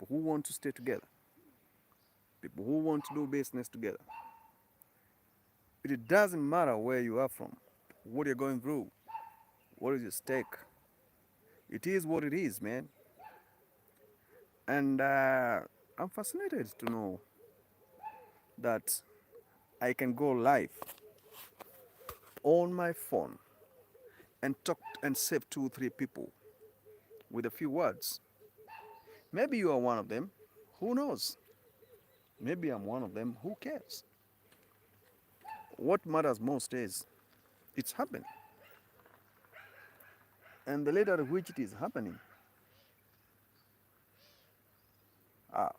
who want to stay together, people who want to do business together. It doesn't matter where you are from, what you're going through, what is your stake. It is what it is, man. And I'm fascinated to know that I can go live on my phone and talk and save 2 or 3 people with a few words. Maybe you are one of them. Who knows? Maybe I'm one of them. Who cares? What matters most is it's happening. And the later at which it is happening, ah,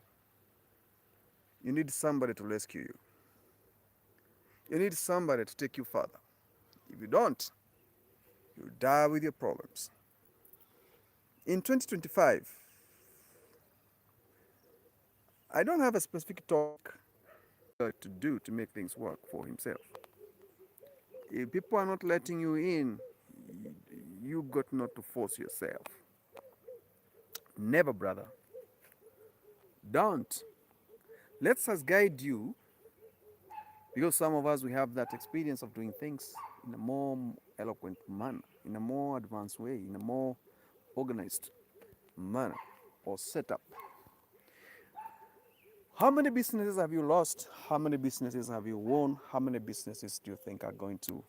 you need somebody to rescue you. You need somebody to take you further. If you don't, you die with your problems. In 2025, I don't have a specific topic to do to make things work for himself. If people are not letting you in, you got not to force yourself. Never, brother. Don't. Let us guide you, because some of us we have that experience of doing things in a more eloquent manner, in a more advanced way, in a more organized manner or setup. How many businesses have you lost? How many businesses have you won? How many businesses do you think are going to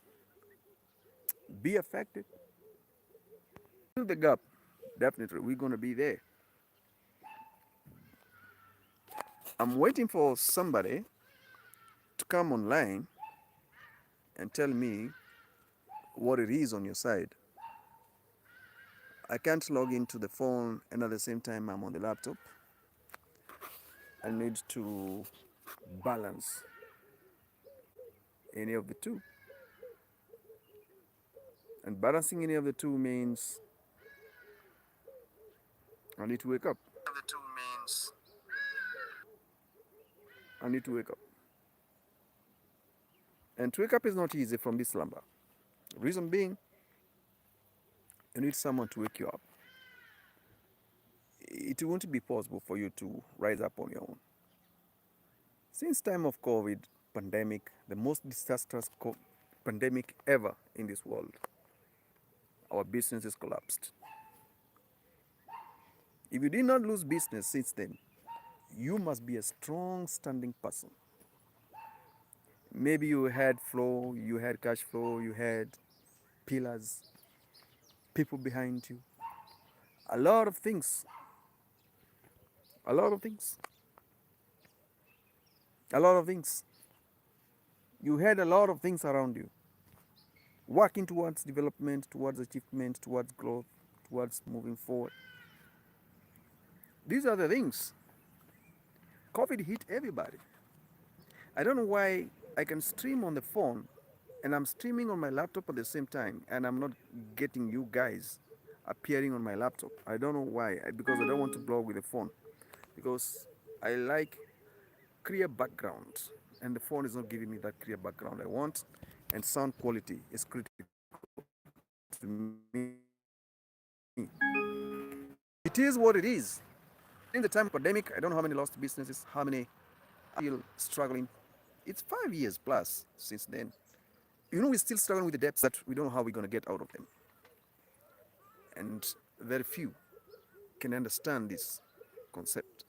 be affected? Fill the gap. Definitely, we're going to be there. I'm waiting for somebody to come online and tell me what it is on your side. I can't log into the phone and at the same time I'm on the laptop. I need to balance any of the two. And balancing any of the two means I need to wake up. The two means I need to wake up. And to wake up is not easy from this slumber. Reason being, you need someone to wake you up. It won't be possible for you to rise up on your own. Since time of COVID pandemic, the most disastrous pandemic ever in this world, our businesses collapsed. If you did not lose business since then, you must be a strong standing person. Maybe you had flow, you had cash flow, you had pillars, people behind you, a lot of things, a lot of things, a lot of things. You had a lot of things around you, working towards development, towards achievement, towards growth, towards moving forward. These are the things. COVID hit everybody. I don't know why I can stream on the phone and I'm streaming on my laptop at the same time and I'm not getting you guys appearing on my laptop. I don't know why. Because I don't want to blog with the phone. Because I like clear background and the phone is not giving me that clear background I want, and sound quality is critical to me. It is what it is. In the time of pandemic, I don't know how many lost businesses, how many are still struggling. It's 5 years plus since then. We're still struggling with the debts that we don't know how we're going to get out of them. And very few can understand this concept.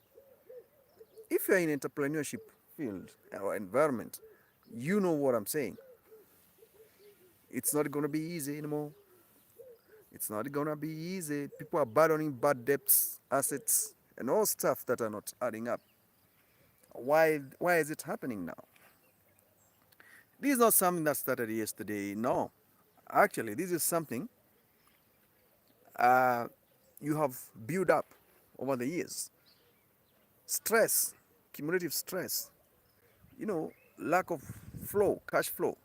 If you're in entrepreneurship field or environment, you know what I'm saying. It's not going to be easy anymore. It's not going to be easy. People are burdening bad debts, assets, and all stuff that are not adding up. Why is it happening now? This is not something that started yesterday. No. Actually, this is something you have built up over the years. Stress, cumulative stress, lack of flow, cash flow.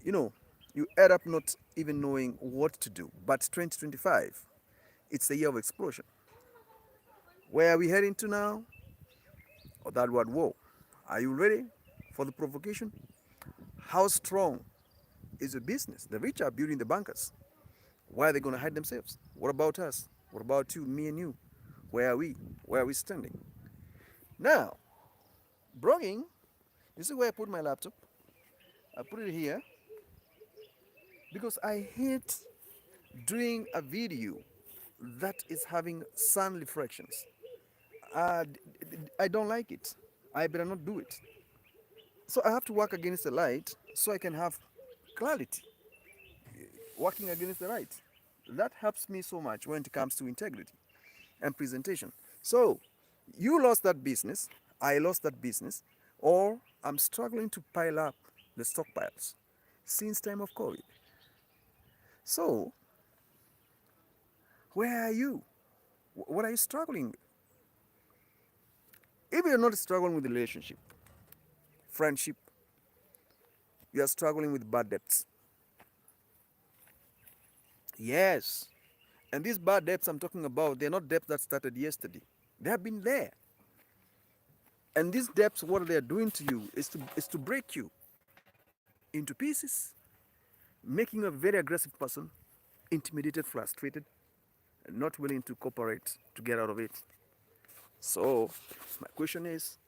You end up not even knowing what to do. But 2025, it's the year of explosion. Where are we heading to now? Or that word war. Are you ready for the provocation? How strong is your business? The rich are building the bunkers. Why are they going to hide themselves? What about us? What about you, me and you? Where are we? Where are we standing? Now, blogging, you see where I put my laptop? I put it here because I hate doing a video that is having sun reflections. Uh, I don't like it. I better not do it. So I have to work against the light so I can have clarity. Working against the light. That helps me so much when it comes to integrity and presentation. So you lost that business, I lost that business, or I'm struggling to pile up the stockpiles since time of COVID. So where are you? What are you struggling with? If you're not struggling with relationship, friendship, you are struggling with bad debts. Yes. And these bad debts I'm talking about, they're not debts that started yesterday. They have been there. And these debts, what they're doing to you is to break you into pieces, making you a very aggressive person, intimidated, frustrated, and not willing to cooperate to get out of it. So my question is,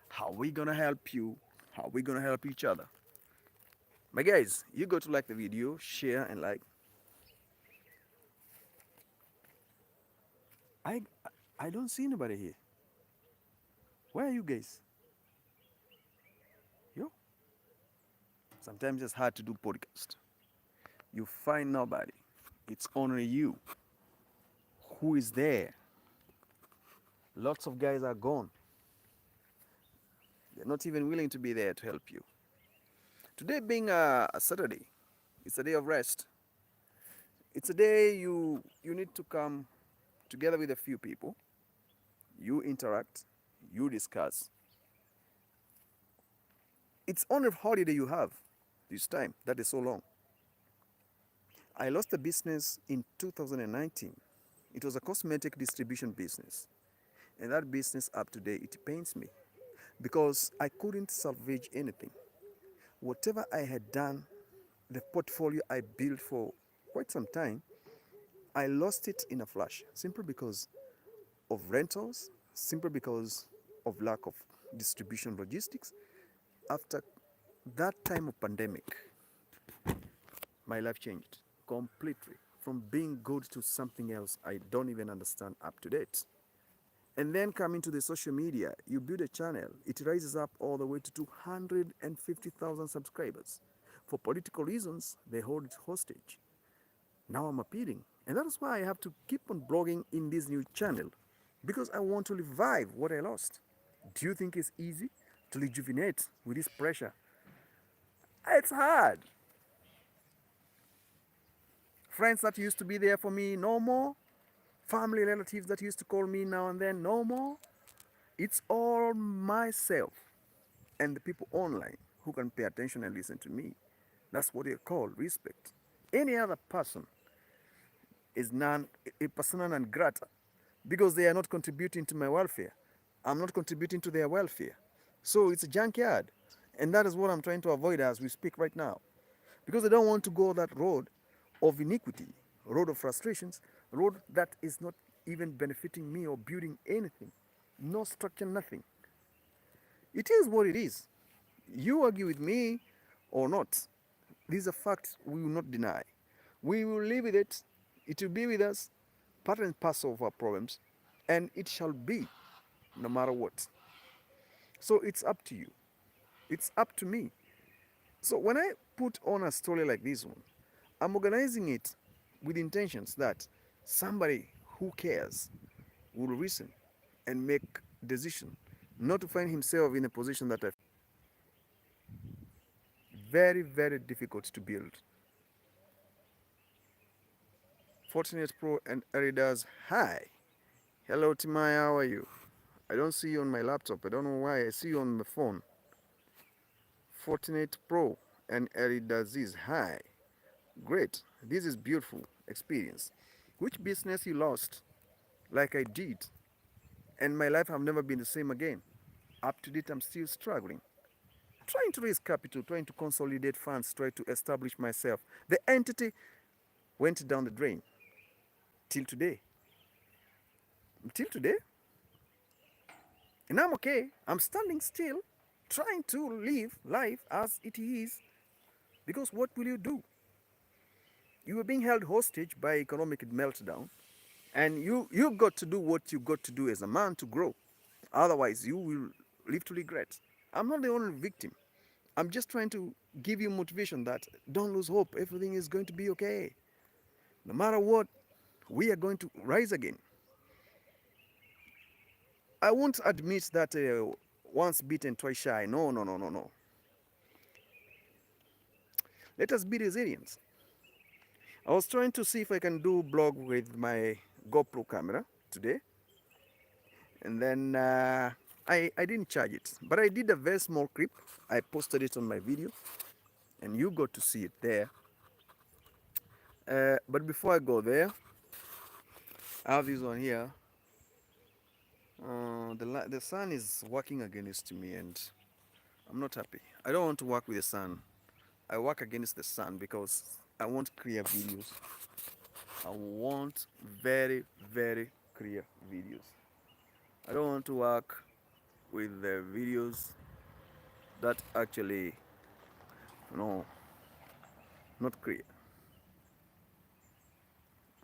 how are we gonna help you? How are we gonna help each other? My guys, you go to like the video, share and like. I I don't see anybody here. Where are you guys? Yo, sometimes it's hard to do podcast. You find nobody. It's only you who is there. Lots of guys are gone. They're not even willing to be there to help you. Today being a Saturday, it's a day of rest. It's a day you need to come together with a few people. You interact, you discuss. It's only a holiday you have this time. That is so long. I lost a business in 2019. It was a cosmetic distribution business. And that business up today, it pains me because I couldn't salvage anything. Whatever I had done, the portfolio I built for quite some time, I lost it in a flash simply because of rentals, simply because of lack of distribution logistics. After that time of pandemic, my life changed completely from being good to something else I don't even understand up to date. And then coming to the social media, you build a channel, it rises up all the way to 250,000 subscribers. For political reasons, they hold it hostage. Now I'm appealing. And that is why I have to keep on blogging in this new channel, because I want to revive what I lost. Do you think it's easy to rejuvenate with this pressure? It's hard. Friends that used to be there for me, no more. Family relatives that used to call me now and then, no more. It's all myself and the people online who can pay attention and listen to me. That's what they call respect. Any other person is a persona non grata because they are not contributing to my welfare. I'm not contributing to their welfare. So it's a junkyard. And that is what I'm trying to avoid as we speak right now. Because I don't want to go that road of iniquity, road of frustrations, road that is not even benefiting me or building anything. No structure, nothing. It is what it is. You argue with me or not. These are facts we will not deny. We will live with it. It will be with us, part and parcel of our problems, and it shall be no matter what. So it's up to you. It's up to me. So when I put on a story like this one, I'm organizing it with intentions that somebody who cares will listen and make decision, not to find himself in a position that I very, very difficult to build. Fortinet Pro and Eridas, hi. Hello Timaya, how are you? I don't see you on my laptop. I don't know why. I see you on my phone. Fortinet Pro and Eridaziz, hi. Great. This is beautiful experience. Which business you lost? Like I did. And my life have never been the same again. Up to date, I'm still struggling. Trying to raise capital, trying to consolidate funds, try to establish myself. The entity went down the drain till today. until today, and I'm okay. I'm standing still, trying to live life as it is. Because what will you do? You are being held hostage by economic meltdown, and you got to do what you got to do as a man to grow. Otherwise, you will live to regret. I'm not the only victim. I'm just trying to give you motivation that don't lose hope. Everything is going to be okay. No matter what, we are going to rise again. I won't admit that once bitten, twice shy. No, no, no, no, no. Let us be resilient. I was trying to see if I can do blog with my GoPro camera today, and then I didn't charge it, but I did a very small clip. I posted it on my video, and you got to see it there. But before I go there, I have this one here. The sun is working against me, and I'm not happy. I don't want to work with the sun. I work against the sun because I want clear videos. I want very, very clear videos. I don't want to work with the videos that actually, no, not clear.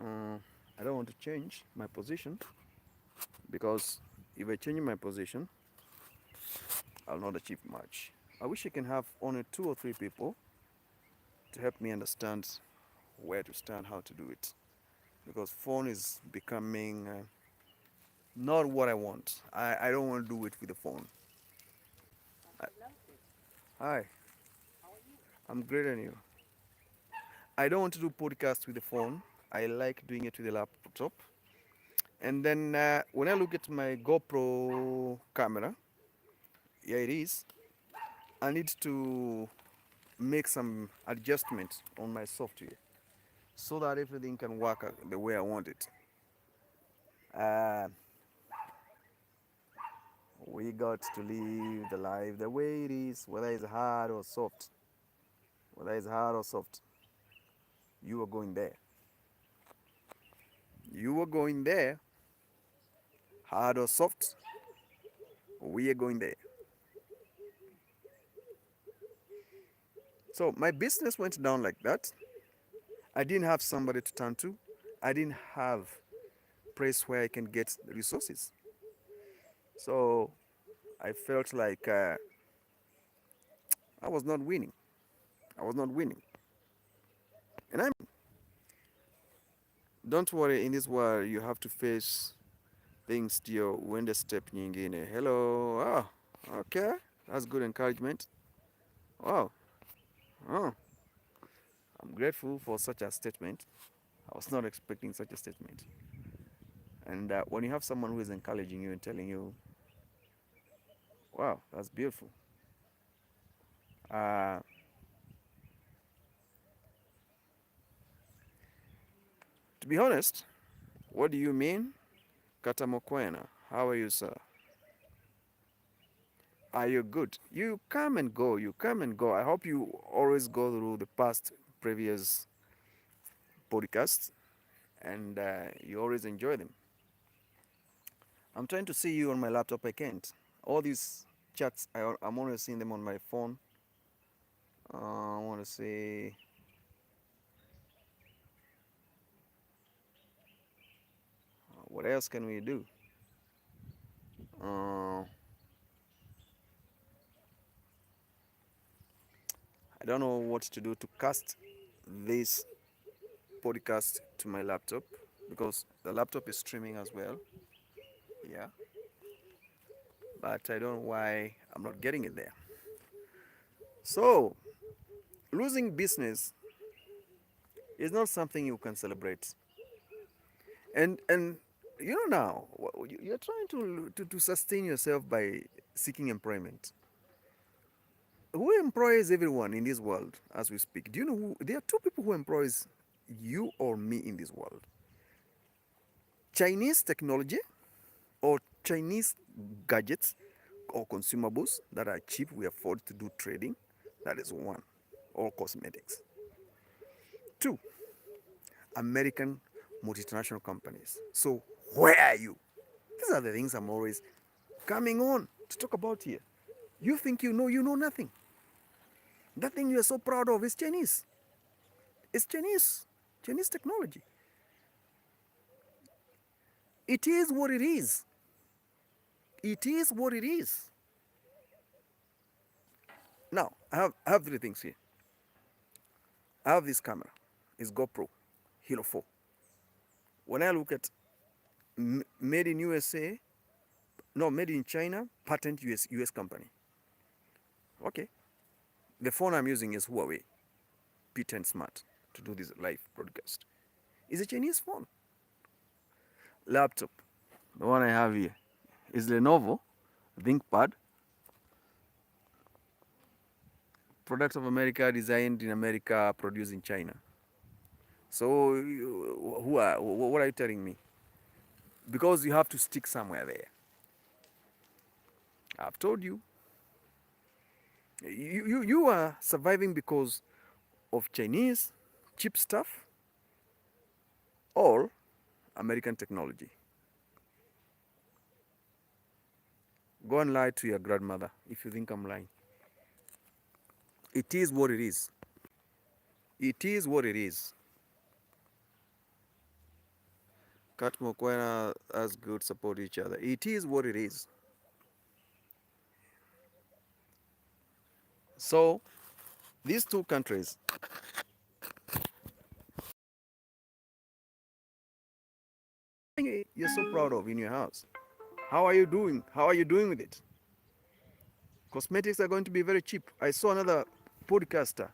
I don't want to change my position because if I change my position, I'll not achieve much. I wish I can have only 2 or 3 people to help me understand where to stand, how to do it. Because phone is becoming not what I want. I don't want to do it with the phone. I, hi, I'm great on you. I don't want to do podcasts with the phone. I like doing it with the laptop. And then when I look at my GoPro camera, yeah, it is. I need to make some adjustments on my software so that everything can work the way I want it. Uh, we got to live the life the way it is, whether it's hard or soft. Whether it's hard or soft, you are going there. You are going there, hard or soft, we are going there. So my business went down like that. I didn't have somebody to turn to. I didn't have a place where I can get resources. So I felt like I was not winning. I was not winning. And don't worry, in this world you have to face things still when the step nyingine. Hello. Okay. That's good encouragement. Wow. Oh, I'm grateful for such a statement. I was not expecting such a statement. And when you have someone who is encouraging you and telling you, wow, that's beautiful. Uh, to be honest, what do you mean? Katamokwena, how are you, sir? Are you good? You come and go, you come and go. I hope you always go through the past previous podcasts and you always enjoy them. I'm trying to see you on my laptop, I can't. All these chats, I'm only seeing them on my phone. I want to see. What else can we do? I don't know what to do to cast this podcast to my laptop because the laptop is streaming as well. Yeah. But I don't know why I'm not getting it there. So, losing business is not something you can celebrate. And you know now, you're trying to sustain yourself by seeking employment. Who employs everyone in this world as we speak? Do you know who? There are 2 people who employs you or me in this world. Chinese technology or Chinese gadgets or consumables that are cheap, we afford to do trading. That is one. Or cosmetics. 2, American multinational companies. So where are you? These are the things I'm always coming on to talk about here. You think you know nothing. That thing you are so proud of is Chinese. It's Chinese. Chinese technology. It is what it is. It is what it is. Now, I have three things here. I have this camera. It's GoPro Hero 4. When I look at made in USA, no, made in China, patent US company. Okay. The phone I'm using is Huawei P10 Smart to do this live broadcast. It's a Chinese phone. Laptop, the one I have here, is Lenovo ThinkPad, product of America, designed in America, produced in China. So, what are you telling me? Because you have to stick somewhere there. I've told you. You are surviving because of Chinese cheap stuff or American technology. Go and lie to your grandmother if you think I'm lying. It is what it is. It is what it is. Kat Mokwena, as good, support each other. It is what it is. So, these two countries, you're so proud of in your house. How are you doing? How are you doing with it? Cosmetics are going to be very cheap. I saw another podcaster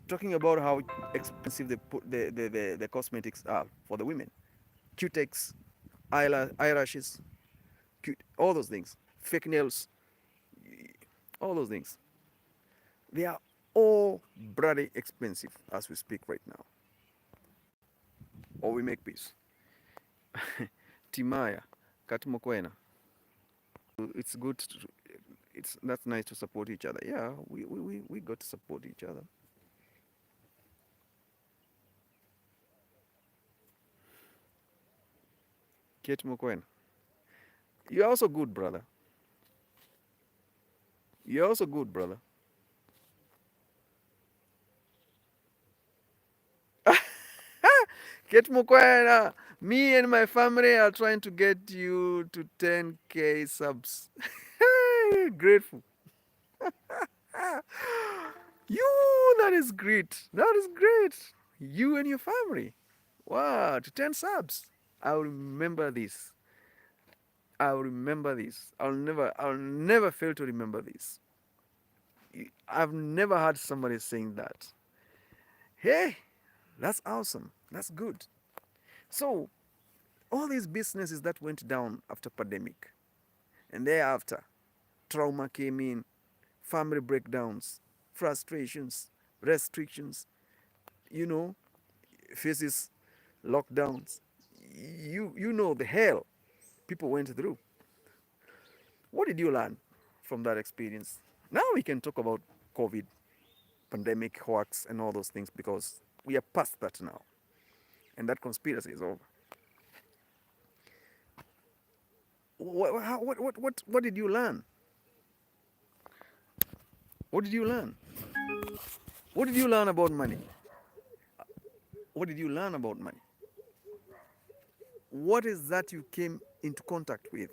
talking about how expensive the cosmetics are for the women. Cutex, eyelashes, all those things. Fake nails, all those things. They are all bloody expensive as we speak right now. Or we make peace. Timaya, Katmokwena. It's good to, that's nice to support each other. Yeah, we got to support each other. Kate Mokwena. You're also good, brother. You're also good, brother. Kate Mokwena, me and my family are trying to get you to 10K subs. Grateful. That is great. That is great. You and your family. Wow, to 10 subs. I'll remember this. I'll remember this. I'll never fail to remember this. I've never heard somebody saying that. Hey, that's awesome. That's good. So, all these businesses that went down after pandemic, and thereafter, trauma came in, family breakdowns, frustrations, restrictions, faces lockdowns. You know the hell people went through. What did you learn from that experience? Now we can talk about COVID, pandemic, hoax, and all those things because we are past that now. And that conspiracy is over. What did you learn? What did you learn? What did you learn about money? What did you learn about money? What is that you came into contact with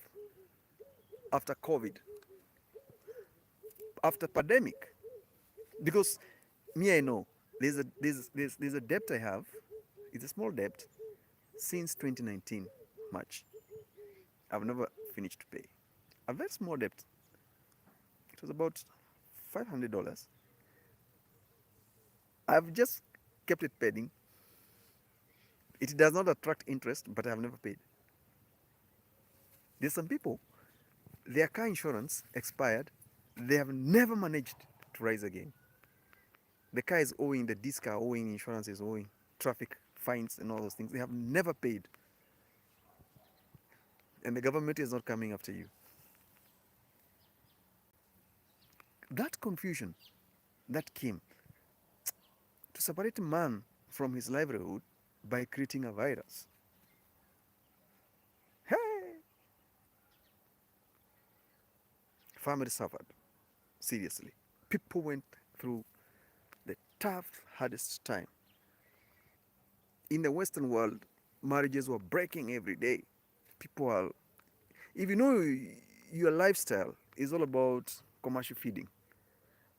after COVID, after pandemic? Because me, I know there's a debt I have. It's a small debt since 2019 March. I've never finished to pay. A very small debt. It was about $500. I've just kept it pending. It does not attract interest, but I've never paid. There's some people, their car insurance expired. They have never managed to rise again. The car is owing, the disc are owing, insurance is owing, traffic fines and all those things. They have never paid. And the government is not coming after you. That confusion that came to separate man from his livelihood by creating a virus. Hey! family suffered seriously. People went through the tough, hardest time. In the Western world, marriages were breaking every day. People are, if you know your lifestyle is all about commercial feeding,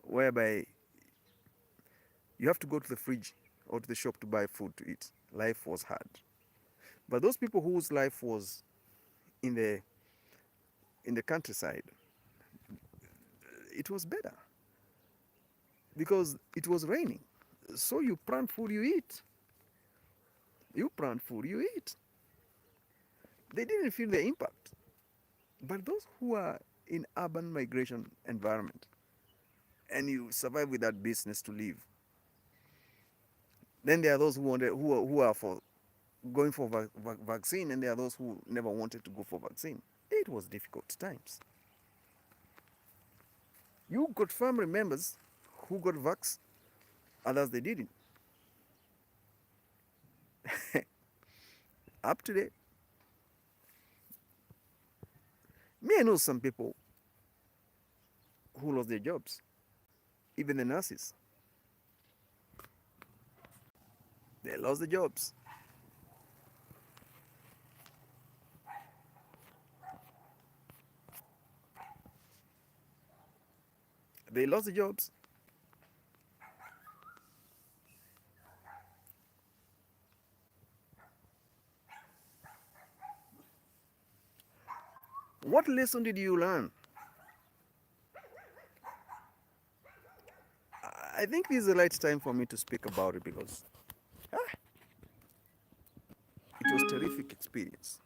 whereby you have to go to the fridge or to the shop to buy food to eat. Life was hard. But those people whose life was in the countryside, it was better because it was raining. So you plant food, you eat. You plant food, you eat. They didn't feel the impact. But those who are in urban migration environment and you survive with that business to live, then there are those who are for going for vaccine, and there are those who never wanted to go for vaccine. It was difficult times. You got family members who got vax, others they didn't. Up to date. Me, I know some people who lost their jobs, even the nurses. They lost their jobs. They lost their jobs. What lesson did you learn? I think this is the right time for me to speak about it because it was a terrific experience.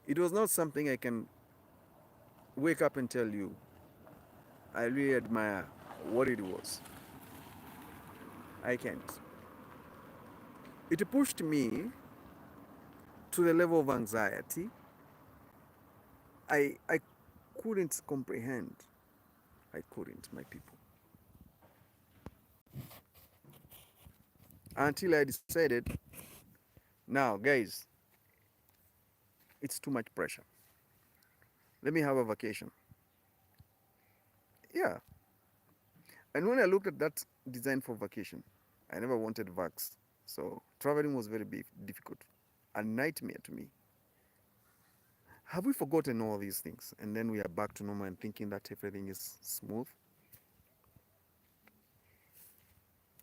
It was not something I can wake up and tell you. I really admire what it was. I can't. It pushed me to the level of anxiety I couldn't comprehend. I couldn't, my people. Until I decided, now, guys, it's too much pressure. Let me have a vacation. Yeah. And when I looked at that design for vacation, I never wanted vax. So traveling was very difficult. A nightmare to me. Have we forgotten all these things? And then we are back to normal and thinking that everything is smooth?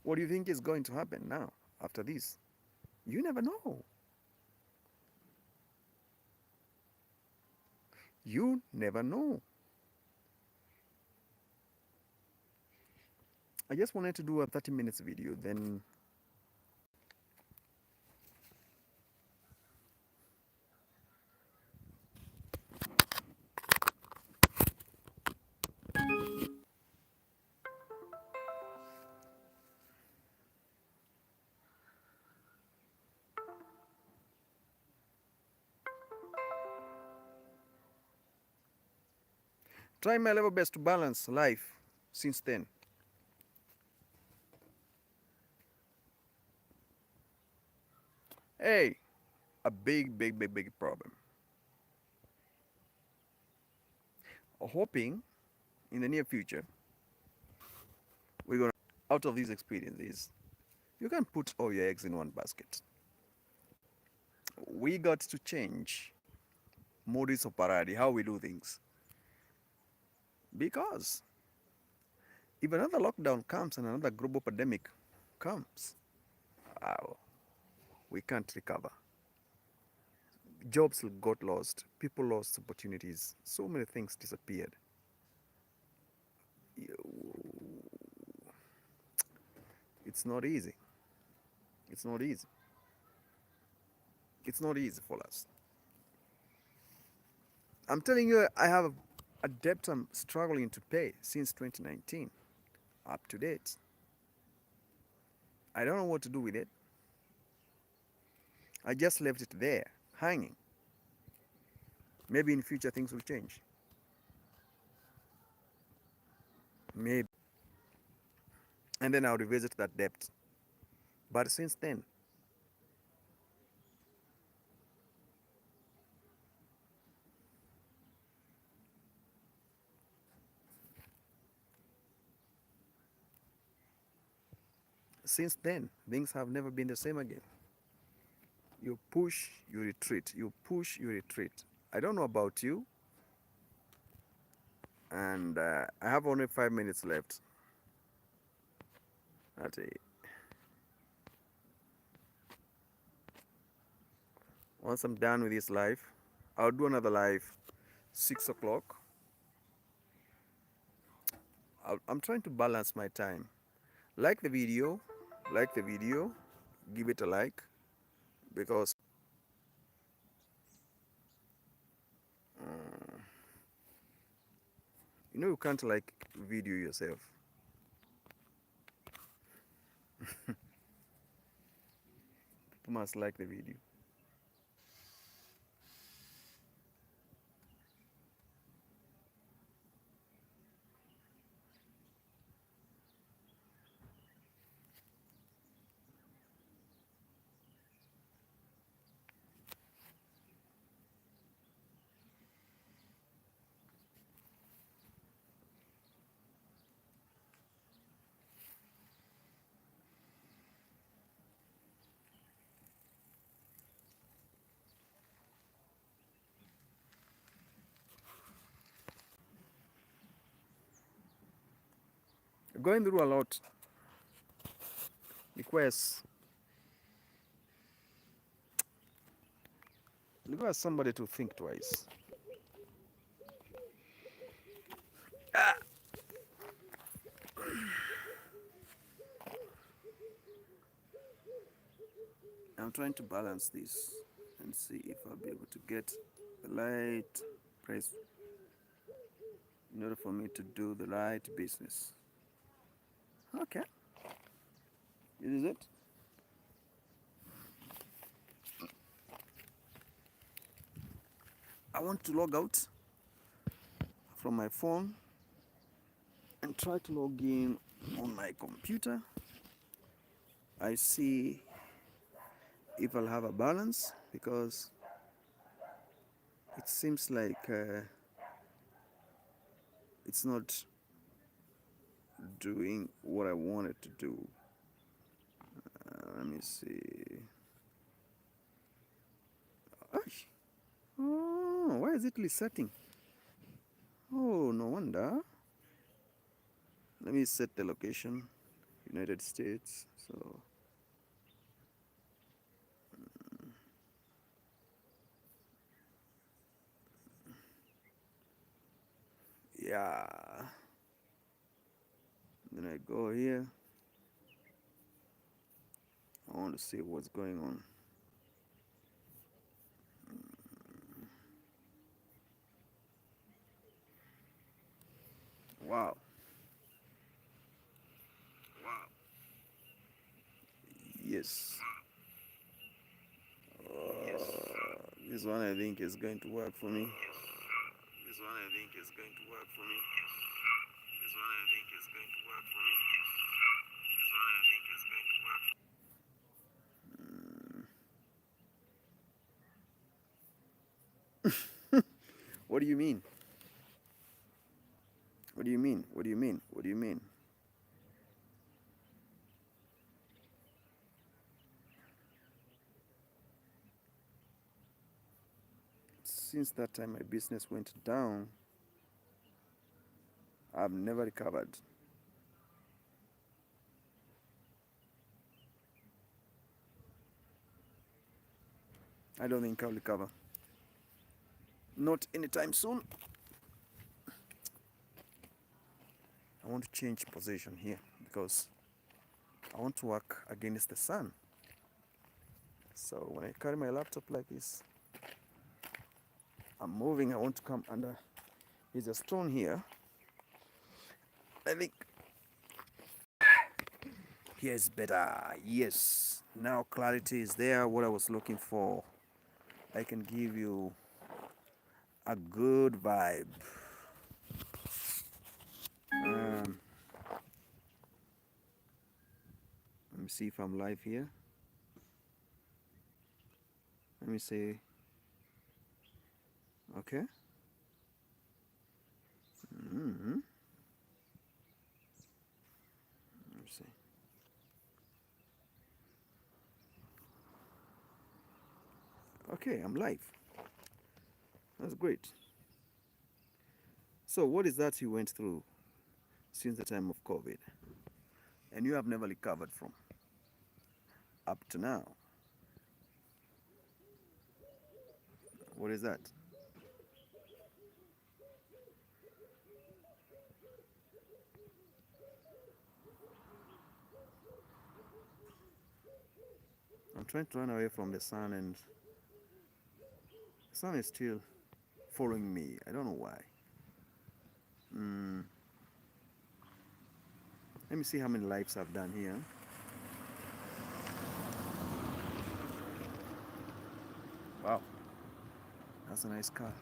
What do you think is going to happen now after this? You never know. You never know. I just wanted to do a 30 minutes video, then try my level best to balance life since then. Hey, a big problem. Hoping in the near future, we're going to, out of these experiences, you can't put all your eggs in one basket. We got to change modus operandi, how we do things. Because if another lockdown comes and another global pandemic comes, we can't recover. Jobs got lost, people lost opportunities, so many things disappeared. It's not easy. It's not easy. It's not easy for us. I'm telling you, I have a debt I'm struggling to pay since 2019, up to date. I don't know what to do with it. I just left it there, hanging. Maybe in future things will change. Maybe. And then I'll revisit that debt. But since then, since then, things have never been the same again. You push, you retreat. You push, you retreat. I don't know about you, and I have only 5 minutes left. That's it. Once I'm done with this live, I'll do another live 6 o'clock. I'm trying to balance my time. Like the video, give it a like, because you can't like video yourself. You must like the video. Going through a lot requires somebody to think twice. I'm trying to balance this and see if I'll be able to get the right price in order for me to do the right business. Okay, this is it. I want to log out from my phone and try to log in on my computer. I see if I'll have a balance, because it seems like it's not doing what I wanted to do. Let me see. Oh, why is it resetting? Oh, no wonder. Let me set the location, United States. So yeah, then I go here. I want to see what's going on. Wow. Yes. This one I think is going to work for me. This one I think is going to work for me. This one I think is going to work for me. This one I think is going to work. What do you mean? What do you mean? What do you mean? What do you mean? Since that time my business went down, I've never recovered. I don't think I'll recover. Not anytime soon. I want to change position here because I want to work against the sun. So when I carry my laptop like this, I'm moving, I want to come under. There's a stone here. I think here is better. Yes, now clarity is there, what I was looking for. I can give you a good vibe. Let me see if I'm live here. Let me say, okay. Let me see. Okay, I'm live. That's great. So, what is that you went through since the time of COVID and you have never recovered from up to now? What is that? I'm trying to run away from the sun, and the sun is still following me. I don't know why. Mm, let me see how many lives I've done here. Wow, that's a nice car.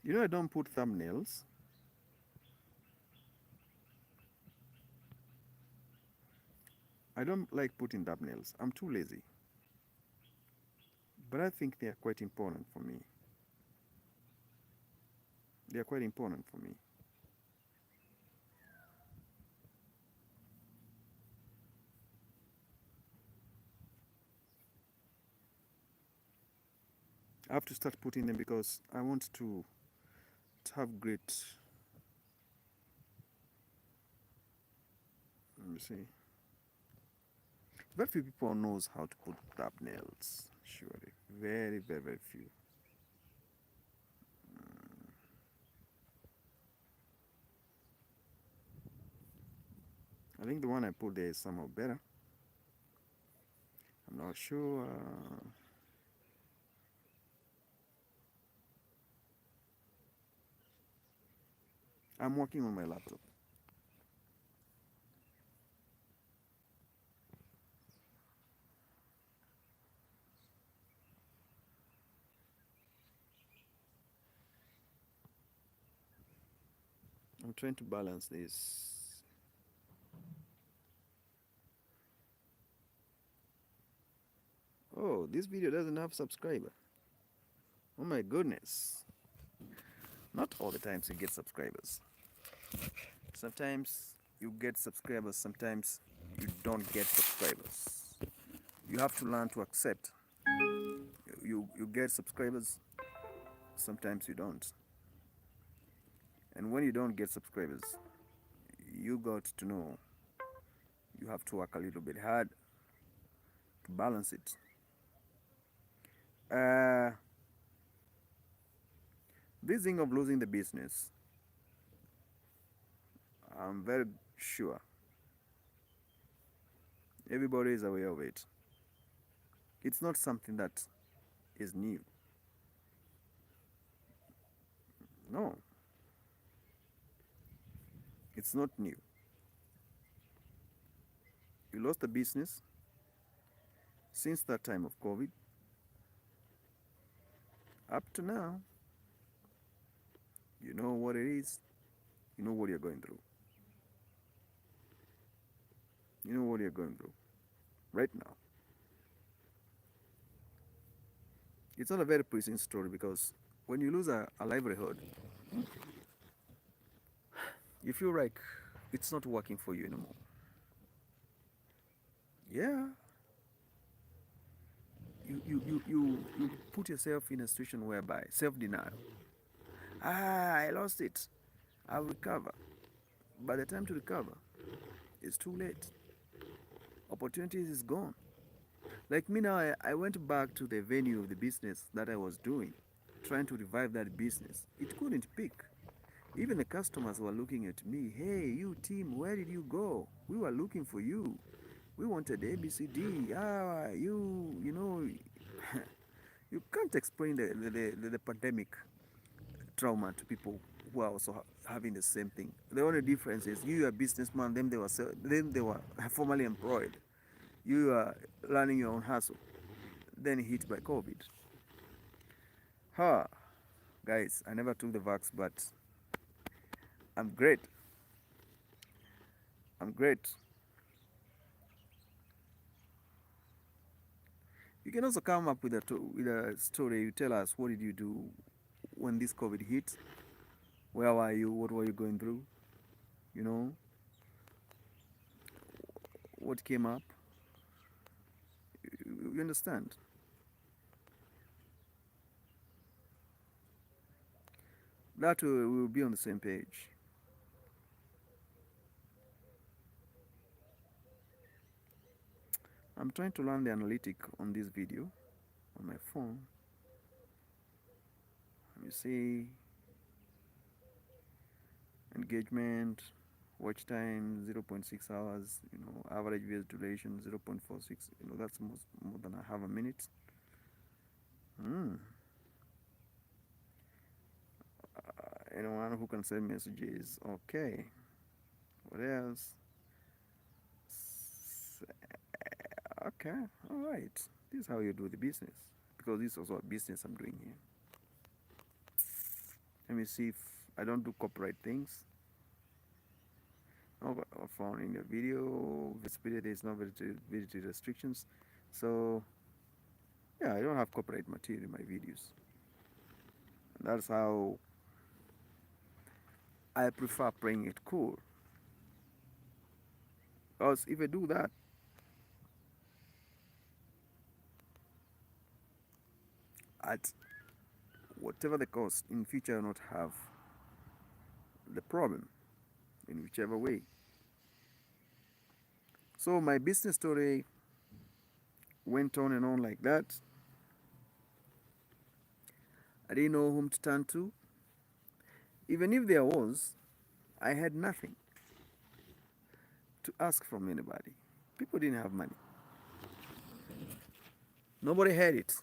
You know, I don't put thumbnails. I don't like putting thumbnails. I'm too lazy. But I think they are quite important for me. They are quite important for me. I have to start putting them because I want to have great. Let me see. Very few people knows how to put thumbnails. Surely, very, very, very few. I think the one I put there is somehow better. I'm not sure. I'm working on my laptop. I'm trying to balance this. Oh, this video doesn't have subscriber. Oh my goodness. Not all the times you get subscribers. Sometimes you get subscribers, sometimes you don't get subscribers. You have to learn to accept. You get subscribers, sometimes you don't. And when you don't get subscribers, you got to know you have to work a little bit hard to balance it. Uh, this thing of losing the business, I'm very sure everybody is aware of it. It's not something that is new. No, it's not new. You lost the business since that time of COVID up to now. You know what it is. You know what you're going through. You know what you're going through right now. It's not a very pleasing story because when you lose a livelihood, you feel like it's not working for you anymore. Yeah, you put yourself in a situation whereby self-denial. I lost it. I'll recover. By the time to recover, it's too late. Opportunities is gone. Like me now, I went back to the venue of the business that I was doing, trying to revive that business. It couldn't pick. Even the customers were looking at me. Hey, you team, where did you go? We were looking for you. We wanted ABCD. You know, you can't explain the pandemic trauma to people who are also having the same thing. The only difference is you are a businessman, then they were formerly employed. You are learning your own hustle, then hit by COVID. Ha, guys, I never took the vax, but I'm great. I'm great. You can also come up with a story. You tell us, what did you do when this COVID hit? Where were you? What were you going through? You know, what came up? You understand? That way we will be on the same page. I'm trying to learn the analytic on this video on my phone. Let me see. Engagement, watch time 0.6 hours, average views duration 0.46, that's more than a half a minute. Anyone who can send messages, okay. What else? Okay, all right. This is how you do the business, because this is also a business I'm doing here. Let me see if I don't do copyright things. No, found in the video visibility, there is no visibility restrictions, so yeah, I don't have copyright material in my videos. And that's how I prefer playing it cool, because if I do that, at whatever the cost, in future I will not have the problem in whichever way. So my business story went on and on like that. I didn't know whom to turn to. Even if there was, I had nothing to ask from anybody. People didn't have money. Nobody had it.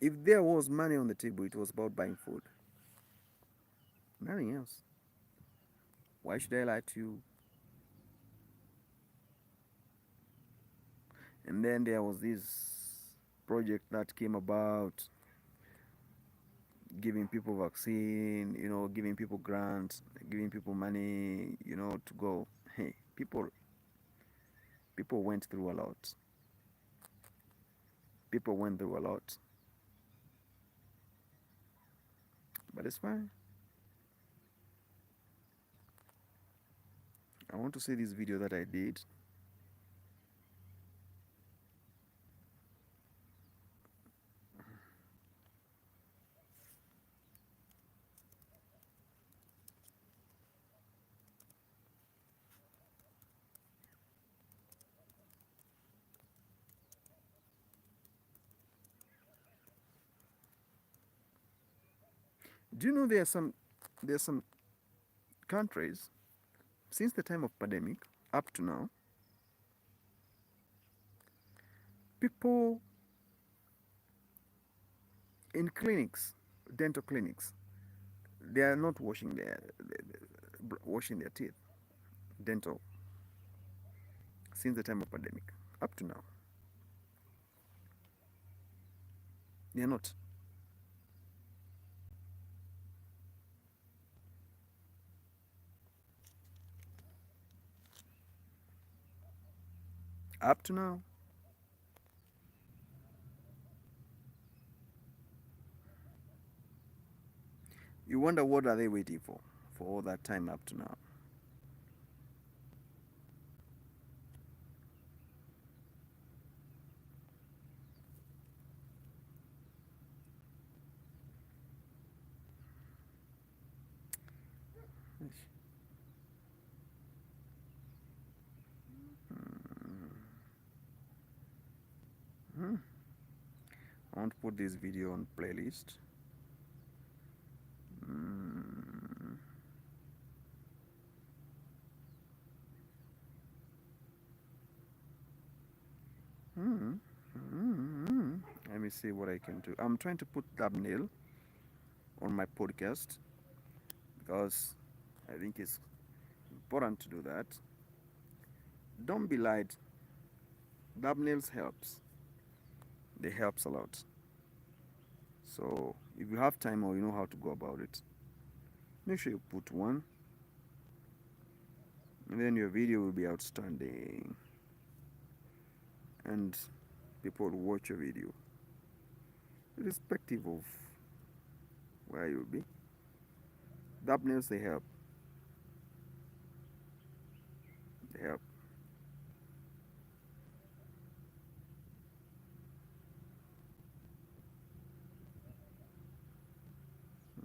If there was money on the table, it was about buying food. Nothing else. Why should I lie to you? And then there was this project that came about, giving people vaccine, giving people grants, giving people money, to go. Hey, people went through a lot. People went through a lot. But it's fine. I want to see this video that I did. Do you know there's some countries, since the time of pandemic up to now, people in clinics, dental clinics, they are not washing their teeth, dental, since the time of pandemic up to now. They are not. Up to now. You wonder what are they waiting for all that time up to now. I want to put this video on playlist. Let me see what I can do. I'm trying to put thumbnail on my podcast because I think it's important to do that. Don't be lied. Thumbnails helps. They helps a lot. So if you have time or you know how to go about it, Make sure you put one, and then your video will be outstanding, and people will watch your video irrespective of where you'll be. Thumbnails, they help. They help.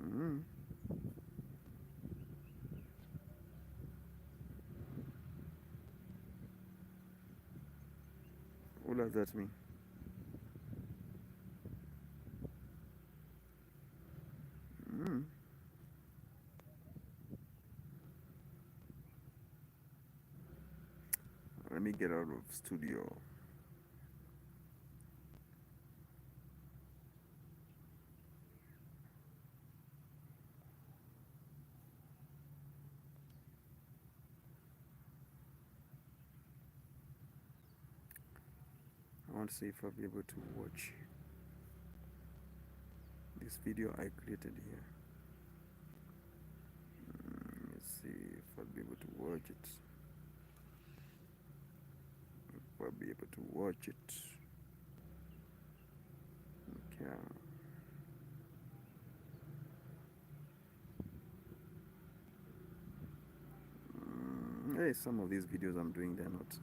Mm-hmm. What does that mean? Mm-hmm. Let me get out of studio. I want to see if I'll be able to watch this video I created here. Let's see if I'll be able to watch it. If I'll be able to watch it. Okay. Hey, some of these videos I'm doing, they're not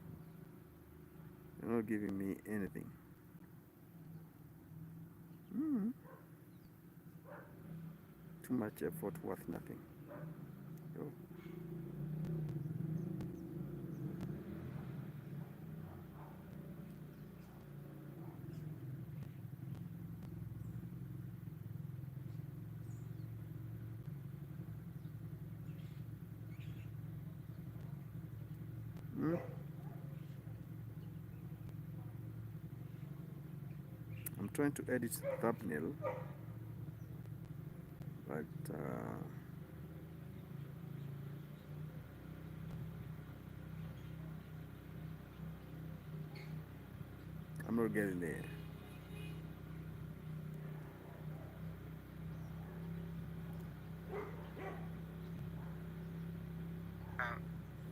giving me anything. Too much effort worth nothing. Oh. I'm trying to edit thumbnail, but I'm not getting there.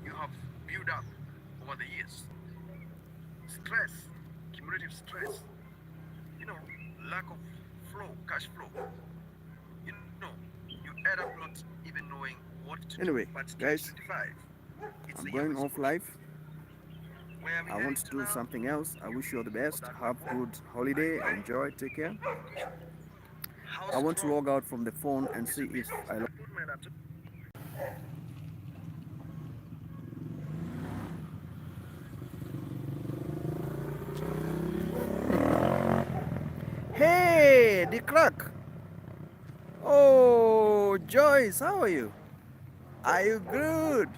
You have built up over the years. Stress, cumulative stress, lack of flow, cash flow. You end up not even knowing what to do. Anyway, guys, I'm going off live. I want to do something else. I wish you all the best. Have good holiday. Enjoy. Take care. I want to log out from the phone and see if I log. Hey, the crack. Oh, Joyce, how are you? Are you good?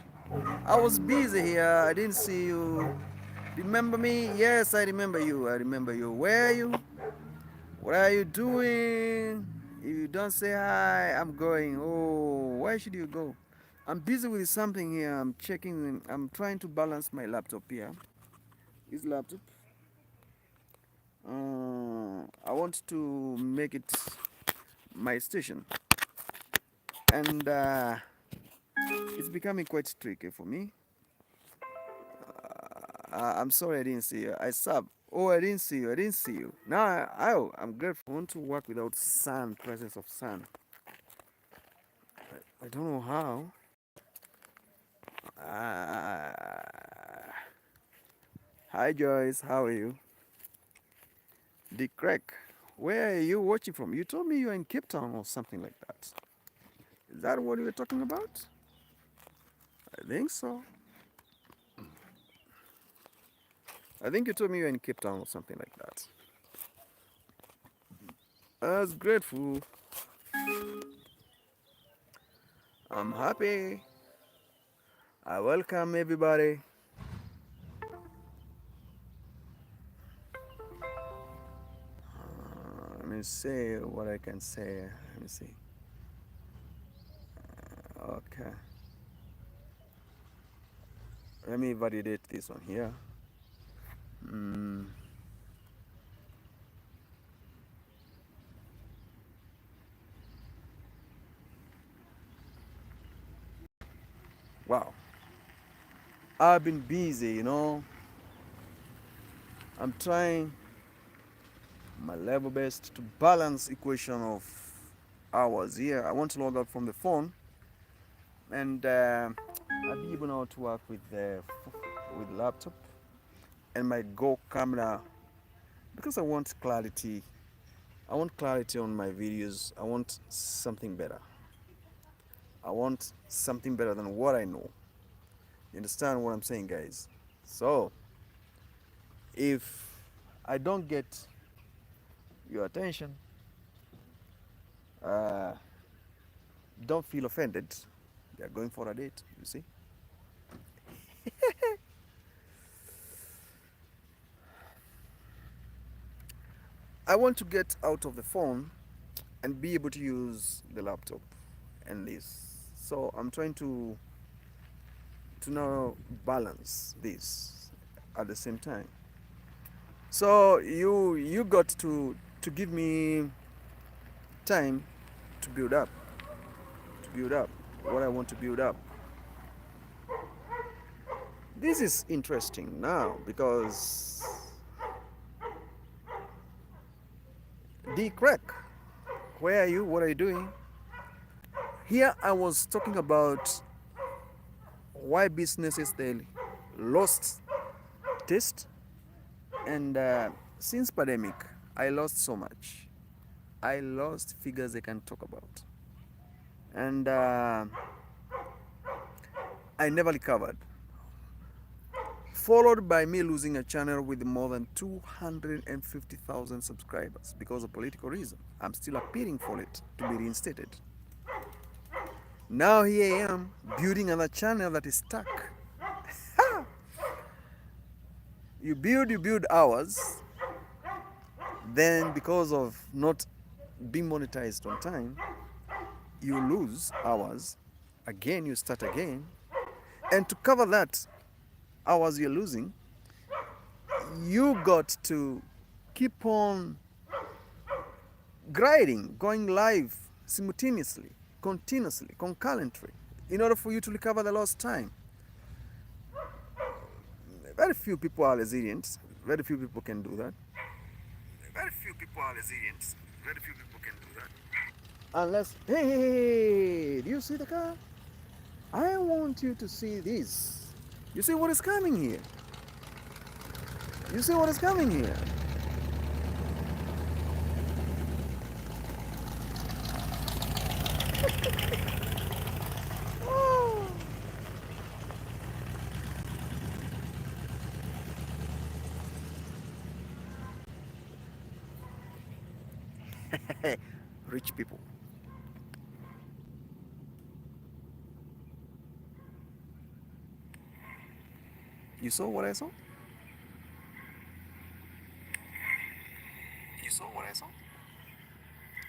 I was busy here. I didn't see you. Remember me? Yes, I remember you. I remember you. Where are you? What are you doing? If you don't say hi, I'm going. Oh, why should you go? I'm busy with something here. I'm checking. I'm trying to balance my laptop here. This laptop. I want to make it my station. And it's becoming quite tricky for me. I'm sorry I didn't see you. I sub. Oh, I didn't see you. I didn't see you. Now, I'm grateful. I want to work without sun, presence of sun. I don't know how. Hi, Joyce. How are you? The crack. Where are you watching from? You told me you're in Cape Town or something like that. Is that what you were talking about? I think so. I think you told me you're in Cape Town or something like that. I was grateful. I'm happy. I welcome everybody. Let me see what I can say. Let me see. Okay. Let me validate this one here. Wow. I've been busy, I'm trying my level best to balance equation of hours here. I want to log out from the phone, and I'll be able now to work with laptop and my Go camera because I want clarity. I want clarity on my videos. I want something better. I want something better than what I know. You understand what I'm saying, guys? So, if I don't get your attention, uh, don't feel offended. They're going for a date, you see? I want to get out of the phone and be able to use the laptop and this. So I'm trying to now balance this at the same time. So you got to give me time to build up what I want to build up. This is interesting now because D crack, where are you? What are you doing? Here I was talking about why businesses they lost taste, and since pandemic I lost so much. I lost figures I can talk about, and I never recovered. Followed by me losing a channel with more than 250,000 subscribers because of political reason. I'm still appealing for it to be reinstated. Now here I am building another channel that is stuck. You build hours, then because of not being monetized on time, you lose hours. Again, you start again. And to cover that hours you're losing, you got to keep on grinding, going live simultaneously, continuously, concurrently, in order for you to recover the lost time. Very few people are resilient. Very few people can do that. Very few people are resilient. Very few people can do that. Unless, hey, do you see the car? I want you to see this. You see what is coming here? You see what is coming here? Oh. Rich people. You saw what I saw? You saw what I saw?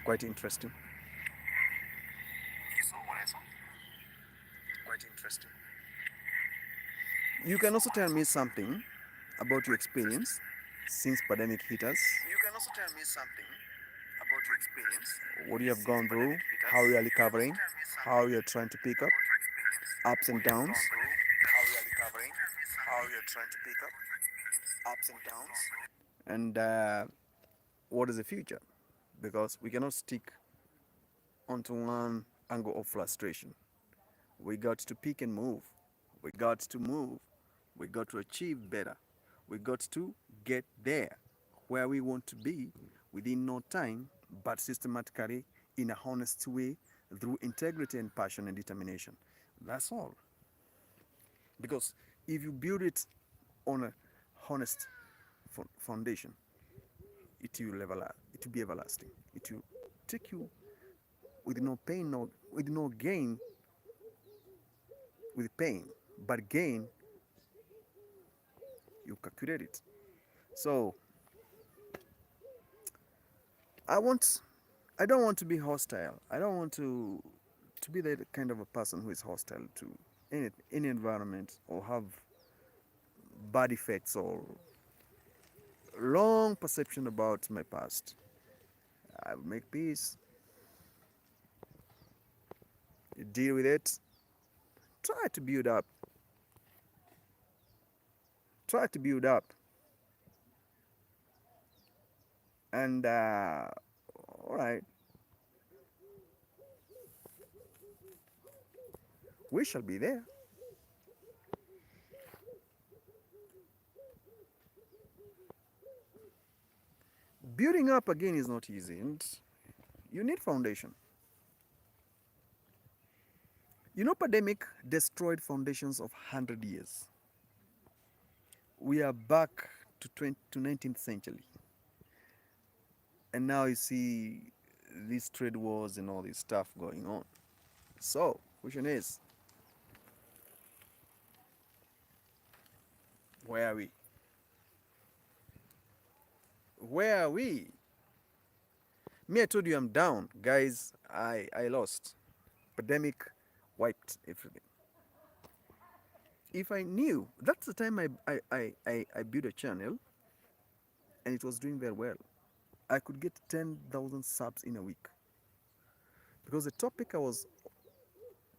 Quite interesting. You saw what I saw? Quite interesting. You can also tell me something about your experience since pandemic hit us. You can also tell me something about your experience. What you have gone through, how you are recovering, how you are trying to pick up, ups and downs. How you are recovering, how you are trying to pick up, ups and downs. And what is the future? Because we cannot stick onto one angle of frustration. We got to pick and move. We got to move. We got to achieve better. We got to get there where we want to be within no time, but systematically in a honest way through integrity and passion and determination. That's all. Because if you build it on a honest foundation, it will be everlasting. It will take you with no pain, with no gain, with pain, but gain, you calculate it. So I don't want to be hostile. I don't want to be the kind of a person who is hostile to any environment or have bad effects or wrong perception about my past. I will make peace, deal with it, Try to build up. Try to build up. And all right, we shall be there. Building up again is not easy, and you need foundation. You know, pandemic destroyed foundations of 100 years. We are back to 19th century, and now you see these trade wars and all this stuff going on. So, question is, where are we? Where are we? Me, I told you I'm down, guys. I lost. Pandemic wiped everything. If I knew, that's the time I built a channel, and it was doing very well. I could get 10,000 subs in a week because the topic I was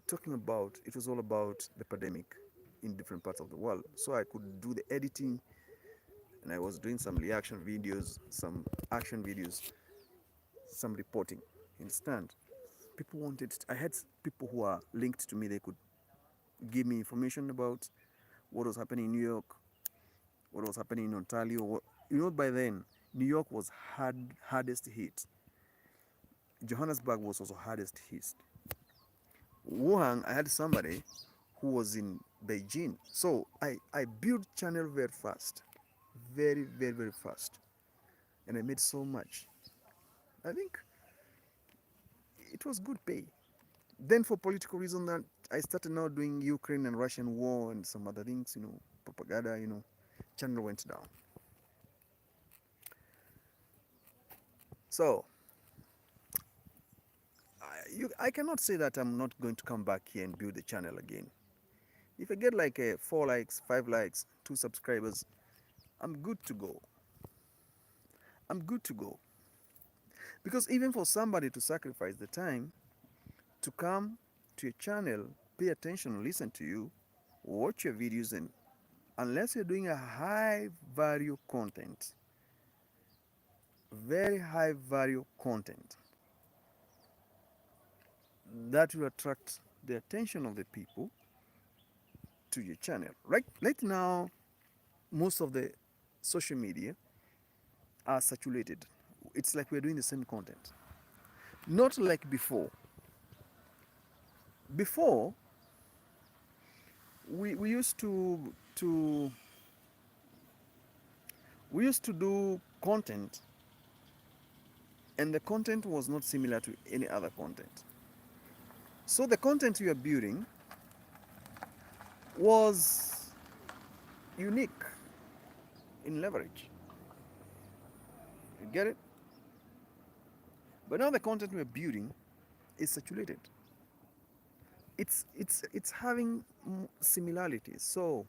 talking about, it was all about the pandemic in different parts of the world. So I could do the editing, and I was doing some reaction videos, some action videos, some reporting. Understand? People wanted. I had people who are linked to me. They could give me information about what was happening in New York, what was happening in Ontario. By then, New York was hardest hit. Johannesburg was also hardest hit. Wuhan, I had somebody who was in Beijing. So I built channel very fast. Very, very, very fast. And I made so much. I think it was good pay. Then for political reason that I started now doing Ukraine and Russian war and some other things, propaganda, channel went down. So I cannot say that I'm not going to come back here and build the channel again. If I get like 4 likes, 5 likes, 2 subscribers, I'm good to go. I'm good to go. Because even for somebody to sacrifice the time to come to your channel, pay attention, listen to you, watch your videos, and unless you're doing a high value content, very high value content, that will attract the attention of the people to your channel. Right now, most of the social media are saturated. It's like we're doing the same content. Not like before. Before, we used to we used to do content, and the content was not similar to any other content. So the content we are building was unique in leverage. You get it? But now the content we're building is saturated. It's having similarities. So,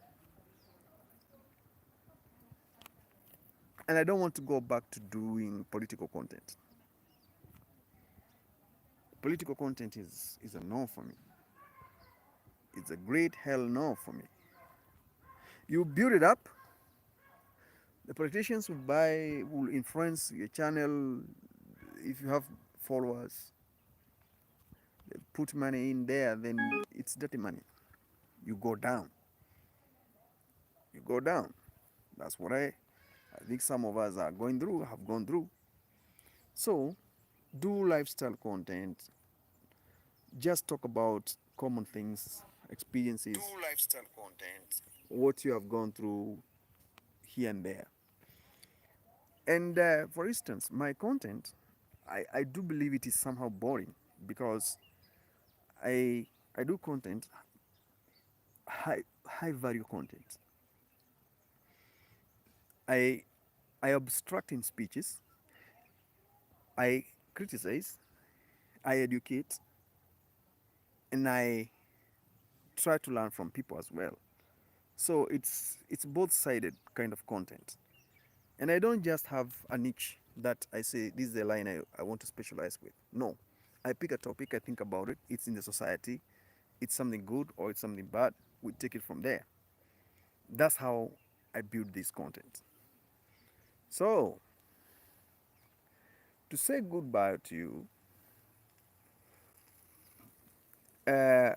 and I don't want to go back to doing political content. Political content is a no for me. It's a great hell no for me. You build it up, the politicians will influence your channel. If you have followers, they put money in there, then it's dirty money. You go down. You go down. That's what I think some of us are going through, have gone through. So, do lifestyle content. Just talk about common things, experiences. Do lifestyle content. What you have gone through here and there. And for instance, my content, I do believe it is somehow boring because I do content, high value content. I abstract in speeches, I criticize, I educate, and I try to learn from people as well. So it's both-sided kind of content. And I don't just have a niche that I say this is the line I want to specialize with. No. I pick a topic, I think about it, it's in the society, it's something good or it's something bad, we take it from there. That's how I build this content. So, to say goodbye to you, uh,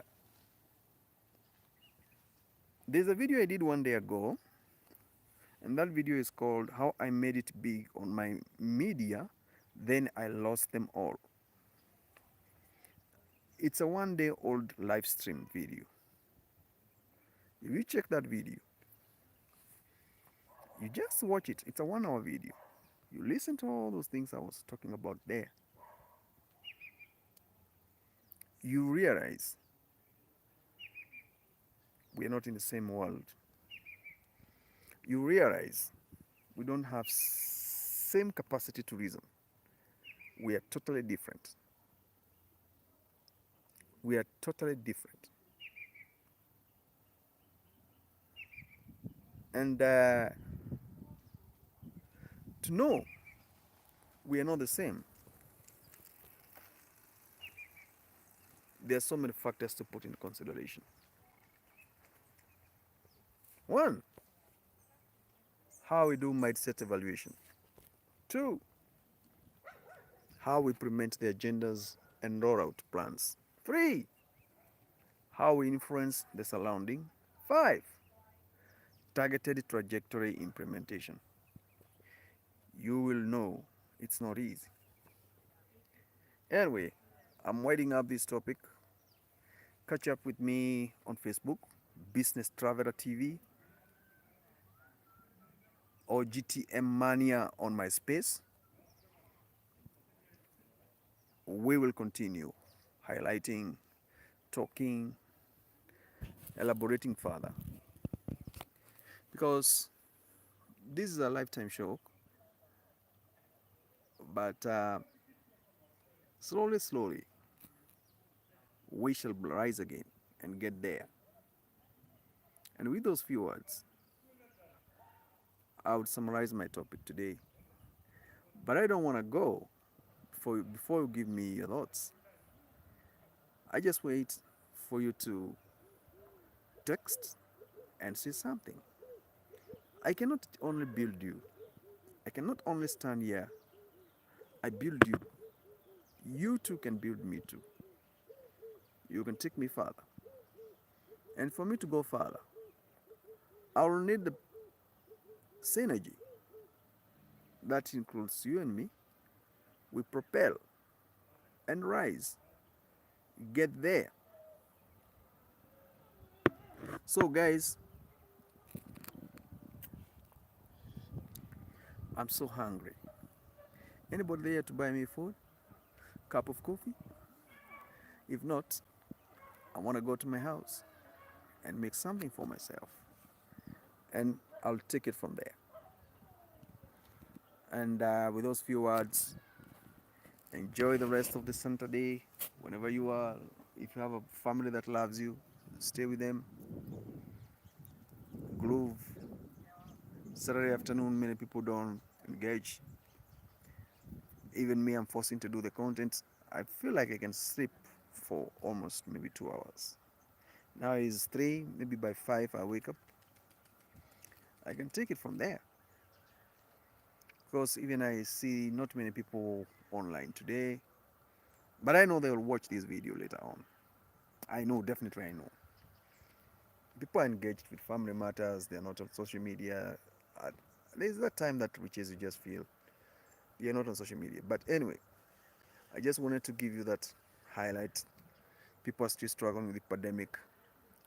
there's a video I did one day ago, and that video is called How I Made It Big on My Media, Then I Lost Them All. It's a 1 day old live stream video. If you check that video, you just watch it. It's a 1 hour video. You listen to all those things I was talking about there. You realize we are not in the same world. You realize we don't have same capacity to reason. We are totally different. We are totally different. And to know we are not the same, there are so many factors to put in consideration. One, how we do mindset evaluation. Two, how we implement the agendas and roll out plans. Three, how we influence the surrounding. Five, targeted trajectory implementation. You will know it's not easy. Anyway, I'm winding up this topic. Catch up with me on Facebook, Business Traveler TV, or GTM Mania on MySpace. We will continue highlighting, talking, elaborating further. Because this is a lifetime show, but slowly, slowly, we shall rise again and get there. And with those few words, I would summarize my topic today. But I don't want to go before you give me your thoughts. I just wait for you to text and say something. I cannot only build you. I cannot only stand here. I build you. You too can build me too. You can take me further. And for me to go further, I will need the synergy that includes you and me. We propel and rise, get there. So, guys, I'm so hungry. Anybody there to buy me food? Cup of coffee? If not, I want to go to my house and make something for myself. And I'll take it from there. And with those few words, enjoy the rest of the Saturday whenever you are. If you have a family that loves you, stay with them. Groove. Saturday afternoon, many people don't engage. Even me, I'm forcing to do the content. I feel like I can sleep for almost maybe 2 hours. Now it's 3, maybe by 5 I wake up. I can take it from there. Because even I see not many people online today. But I know they'll watch this video later on. I know, definitely I know. People are engaged with family matters. They're not on social media. There's that time that reaches you just feel you're not on social media. But anyway, I just wanted to give you that highlight. People are still struggling with the pandemic.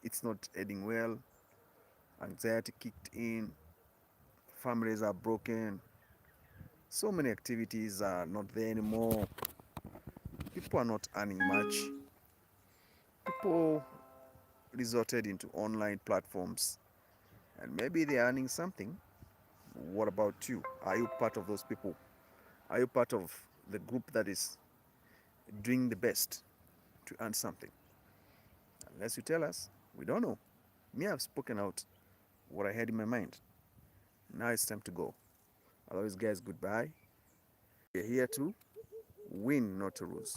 It's not ending well. Anxiety kicked in. Families are broken. So many activities are not there anymore. People are not earning much. People resorted into online platforms and maybe they're earning something. What about you? Are you part of those people? Are you part of the group that is doing the best to earn something? Unless you tell us, we don't know. Me, I've spoken out what I had in my mind. Now it's time to go. Otherwise, guys, goodbye. We're here to win, not to lose.